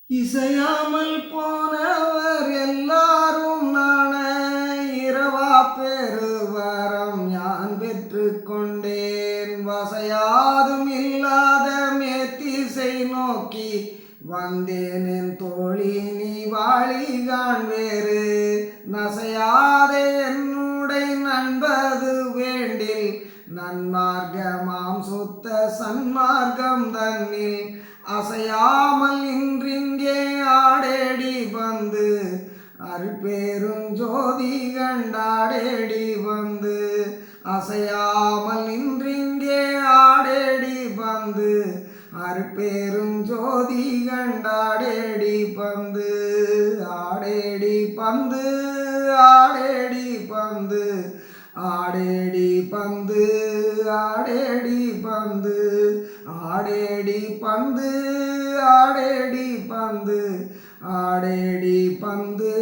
இசையாமல் போனவர் எல்லாரும் நாண இரவா பெருவரம் ஞான் பெற்று கொண்டேன். வசையாதும் இல்லாத மேத்திசை நோக்கி வந்தேன் என் தோழி நீ வாழிகான் வேறு. நசையாதே என்னுடை நண்பது வேண்டில் நன்மார்க்கமாம் சுத்த சன்மார்க்கம் தன்னில் அசையாமல் இன்றிங்கே ஆடேடி வந்து அருட்பெரும் ஜோதி கண்டாடேடி வந்து. அசையாமல் இன்றிங்கே ஆடேடி வந்து அருட்பெரும் ஜோதி கண்டாடேடி பந்து. ஆடேடி பந்து ஆடேடி பந்து ஆடேடி பந்து ஆடேடி பந்து ஆடேடி பந்து ஆடேடி பந்து ஆடேடி பந்து